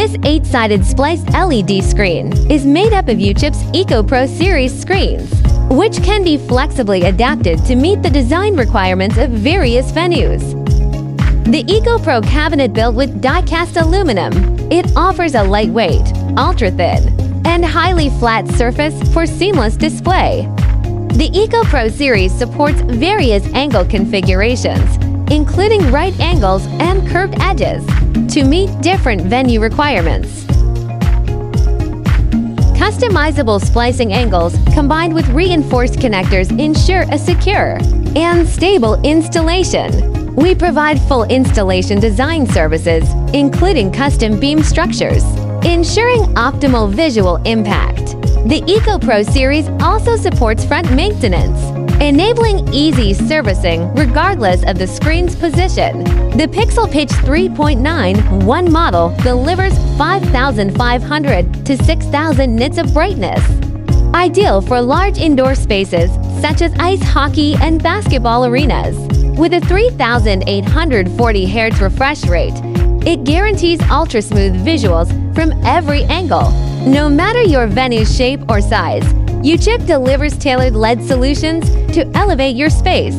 This 8-sided spliced LED screen is made up of YuChip's EcoPro Series screens, which can be flexibly adapted to meet the design requirements of various venues. The EcoPro cabinet built with die-cast aluminum, it offers a lightweight, ultra-thin, and highly flat surface for seamless display. The EcoPro Series supports various angle configurations, including right angles and curved edges, to meet different venue requirements. Customizable splicing angles combined with reinforced connectors ensure a secure and stable installation. We provide full installation design services, including custom beam structures, ensuring optimal visual impact. The EcoPro Series also supports front maintenance, enabling easy servicing regardless of the screen's position. The Pixel Pitch 3.9 model delivers 5,500 to 6,000 nits of brightness, ideal for large indoor spaces such as ice hockey and basketball arenas. With a 3,840 Hz refresh rate, it guarantees ultra-smooth visuals from every angle. No matter your venue's shape or size, YuChip delivers tailored LED solutions to elevate your space.